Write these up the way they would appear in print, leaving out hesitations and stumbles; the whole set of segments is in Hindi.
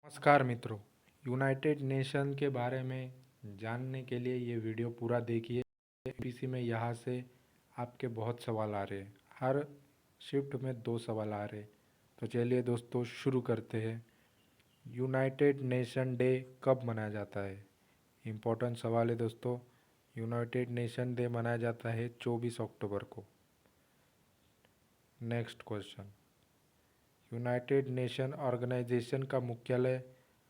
नमस्कार मित्रों। यूनाइटेड नेशन के बारे में जानने के लिए ये वीडियो पूरा देखिए। यूपीएससी में यहाँ से आपके बहुत सवाल आ रहे हैं। हर शिफ्ट में 2 सवाल आ रहे हैं। तो चलिए दोस्तों शुरू करते हैं। यूनाइटेड नेशन डे कब मनाया जाता है? इम्पोर्टेंट सवाल है दोस्तों। यूनाइटेड नेशन डे मनाया जाता है 24 अक्टूबर को। Next question, United nation organization का मुख्यालय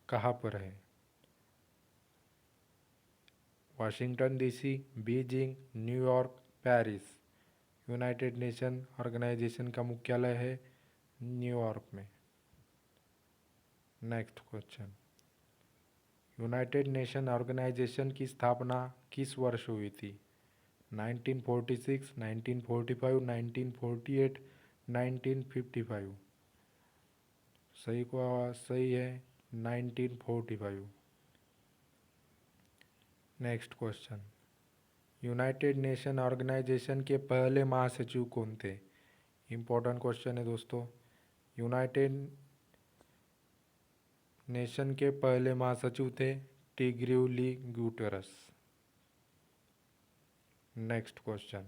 कहाँ पर है? Washington DC, Beijing, New York, Paris. United nation organization का मुख्यालय है न्यूयॉर्क में। Next question, United nation organization की स्थापना किस वर्ष हुई थी? 1946, 1945, 1948, 1955। सही है 1945। Next question, United nation organisation के पहले महासचिव कौन थे? इम्पोर्टेंट क्वेश्चन है दोस्तों। यूनाइटेड नेशन के पहले महासचिव थे टिग्रिव ली Guterres. Next question,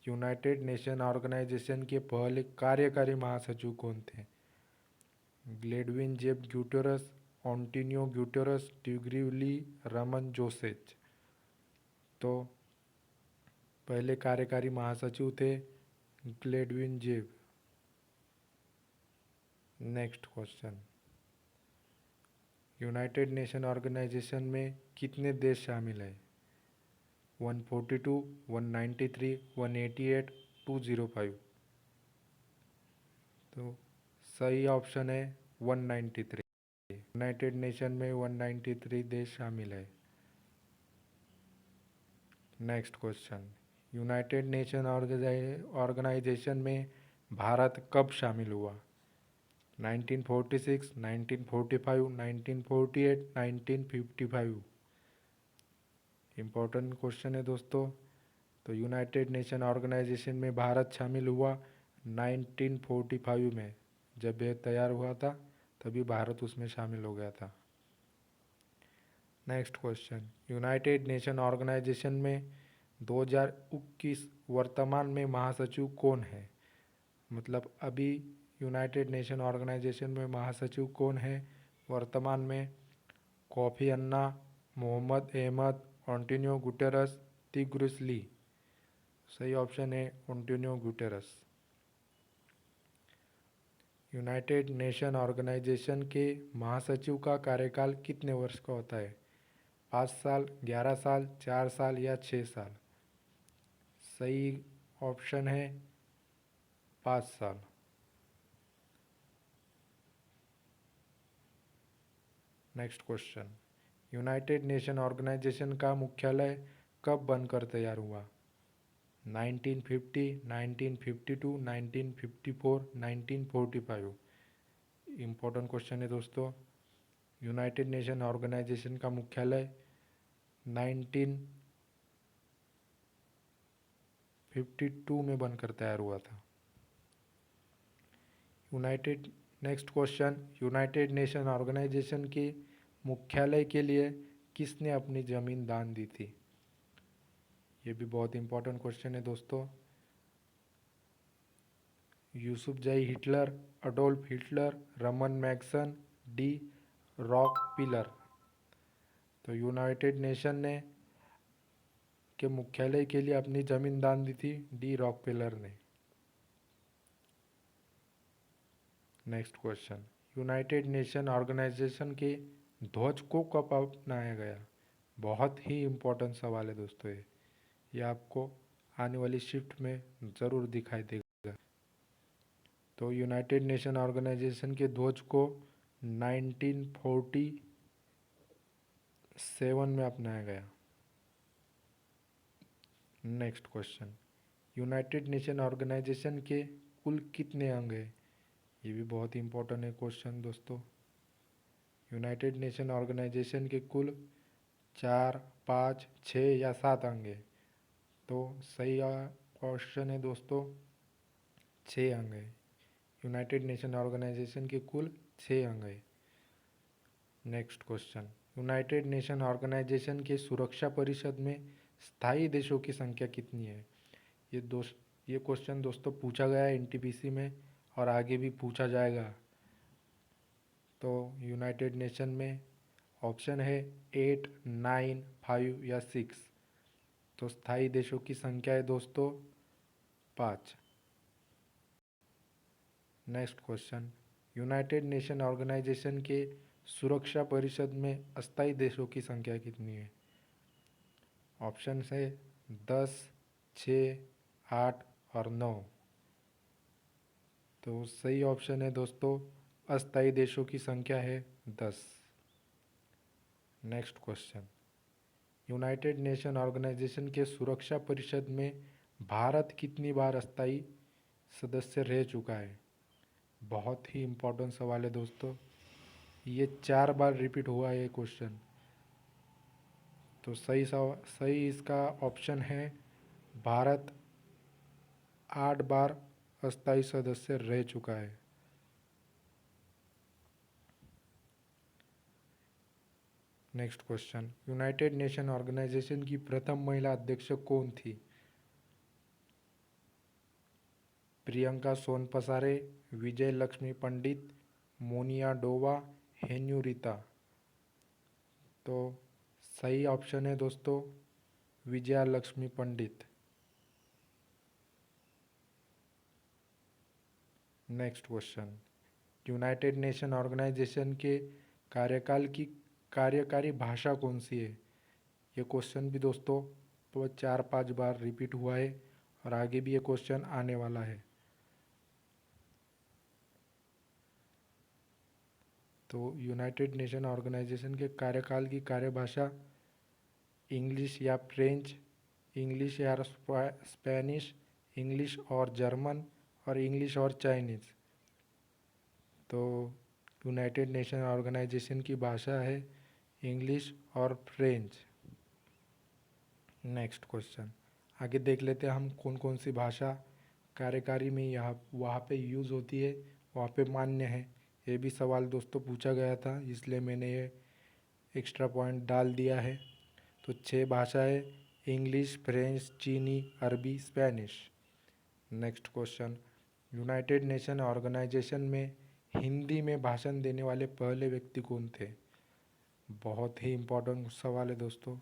United nation organisation के पहले कार्यकारी महासचिव कौन थे? ग्लेडविन जेब ग्यूटेरस, ऑन्टिनियो ग्यूटेरस, टिग्रिव ली, रमन जोसेच। तो पहले कार्यकारी महासचिव थे Gladwyn Jebb. Next question, United nation organization में कितने देश शामिल हैं? 142, 193, 188, 205। तो सही ऑप्शन है 193। यूनाइटेड नेशन में 193 देश शामिल है। Next question, United nation organization में भारत कब शामिल हुआ? 1946, 1945, 1948, 1955। इम्पोर्टेंट क्वेश्चन है दोस्तों। तो यूनाइटेड नेशन ऑर्गेनाइजेशन में भारत शामिल हुआ 1945 में। जब यह तैयार हुआ था तभी भारत उसमें शामिल हो गया था। Next question, United nation organization में 2021 वर्तमान में महासचिव कौन है? मतलब अभी यूनाइटेड नेशन ऑर्गेनाइजेशन में महासचिव कौन है वर्तमान में? कोफी अन्ना, मोहम्मद अहमद, ऑन्टिनियो गुटेरस, तिग्रिस ली। सही ऑप्शन है ऑन्टिनियो गुटेरस। यूनाइटेड नेशन ऑर्गेनाइजेशन के महासचिव का कार्यकाल कितने वर्ष का होता है? 5 साल, 11 साल, 4 साल या 6 साल? सही ऑप्शन है 5 साल। Next question, United nation organization का मुख्यालय कब बनकर तैयार हुआ? 1950, 1952, 1954, 1945। इम्पोर्टेंट क्वेश्चन है दोस्तों। यूनाइटेड नेशन ऑर्गेनाइजेशन का मुख्यालय 1952 में बनकर तैयार हुआ था। Next question, United nation organisation के मुख्यालय के लिए किसने अपनी ज़मीन दान दी थी? ये भी बहुत इंपॉर्टेंट क्वेश्चन है दोस्तों। Yousafzai Hitler, Adolf Hitler, Ramon Magsaysay, D Rockefeller. तो यूनाइटेड नेशन ने के मुख्यालय के लिए अपनी ज़मीन दान दी थी डी रॉकपिलर ने। Next question, United nation organisation के ध्वज को कब अपनाया गया? बहुत ही इम्पोर्टेंट सवाल है दोस्तों। ये आपको आने वाली शिफ्ट में ज़रूर दिखाई देगा। तो यूनाइटेड नेशन ऑर्गेनाइजेशन के ध्वज को 1947 में अपनाया गया। Next question, United nation organisation के कुल कितने अंग हैं? ये भी बहुत इंपॉर्टेंट है क्वेश्चन दोस्तों। यूनाइटेड नेशन ऑर्गेनाइजेशन के कुल 4, 5, 6 या 7 अंग हैं। तो सही क्वेश्चन है दोस्तों 6 अंग हैं। यूनाइटेड नेशन ऑर्गेनाइजेशन के कुल 6 अंग हैं। Next question, United nation organisation के सुरक्षा परिषद में स्थायी देशों की संख्या कितनी है? ये क्वेश्चन दोस्तों पूछा गया है एनटीपीसी में और आगे भी पूछा जाएगा। तो यूनाइटेड नेशन में ऑप्शन है 8, 9, 5 या 6। तो स्थायी देशों की संख्या है दोस्तों 5। Next question, United nation organisation के सुरक्षा परिषद में अस्थायी देशों की संख्या कितनी है? ऑप्शन है 10, 6, 8 और 9। तो सही ऑप्शन है दोस्तों, अस्थायी देशों की संख्या है 10। Next question, United nation organisation के सुरक्षा परिषद में भारत कितनी बार अस्थायी सदस्य रह चुका है? बहुत ही इम्पोर्टेंट सवाल है दोस्तों, ये 4 बार रिपीट हुआ है ये क्वेश्चन। तो सही इसका ऑप्शन है भारत 8 बार अस्थायी सदस्य रह चुका है। Next question, United nation organization की प्रथम महिला अध्यक्ष कौन थी? प्रियंका सोनपसारे, विजय लक्ष्मी पंडित, मोनिया डोवा, हेन्यूरिता। तो सही ऑप्शन है दोस्तों Vijaya Lakshmi Pandit. Next question, United nation organisation के कार्यकाल की कार्यकारी भाषा कौन सी है? ये क्वेश्चन भी दोस्तों 4-5 बार रिपीट हुआ है और आगे भी ये क्वेश्चन आने वाला है। तो यूनाइटेड नेशन ऑर्गेनाइजेशन के कार्यकाल की कार्यभाषा इंग्लिश या फ्रेंच, इंग्लिश या स्पेनिश, इंग्लिश और जर्मन और इंग्लिश और चाइनीज़। तो यूनाइटेड नेशन ऑर्गेनाइजेशन की भाषा है इंग्लिश और फ्रेंच। नेक्स्ट क्वेश्चन, आगे देख लेते हैं हम कौन कौन सी भाषा कार्यकारी में यहाँ वहाँ पे यूज़ होती है, वहाँ पे मान्य है। ये भी सवाल दोस्तों पूछा गया था, इसलिए मैंने ये एक्स्ट्रा पॉइंट डाल दिया है। तो 6 भाषाएं, इंग्लिश, फ्रेंच, चीनी, अरबी, Spanish. Next question, United nation organization में हिंदी में भाषण देने वाले पहले व्यक्ति कौन थे? बहुत ही इम्पोर्टेंट सवाल है दोस्तों।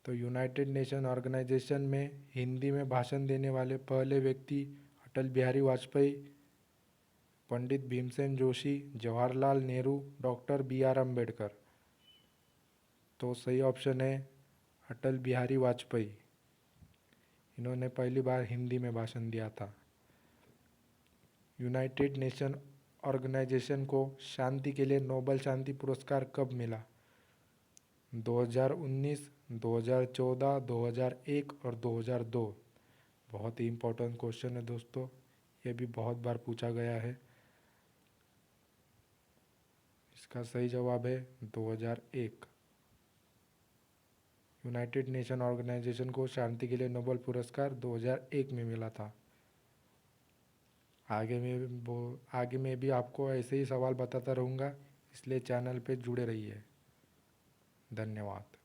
तो यूनाइटेड नेशन ऑर्गेनाइजेशन में हिंदी में भाषण देने वाले पहले व्यक्ति अटल बिहारी वाजपेयी, पंडित भीमसेन जोशी, जवाहरलाल नेहरू, डॉक्टर BR अम्बेडकर। तो सही ऑप्शन है अटल बिहारी वाजपेयी। इन्होंने पहली बार हिंदी में भाषण दिया था। यूनाइटेड नेशन ऑर्गेनाइजेशन को शांति के लिए नोबेल शांति पुरस्कार कब मिला? 2019, 2014, 2001 और 2002। बहुत ही इम्पोर्टेंट क्वेश्चन है दोस्तों, ये भी बहुत बार पूछा गया है। इसका सही जवाब है 2001। यूनाइटेड नेशन ऑर्गेनाइजेशन को शांति के लिए नोबेल पुरस्कार 2001 में मिला था। आगे में भी आपको ऐसे ही सवाल बताता रहूँगा, इसलिए चैनल पे जुड़े रहिए। धन्यवाद।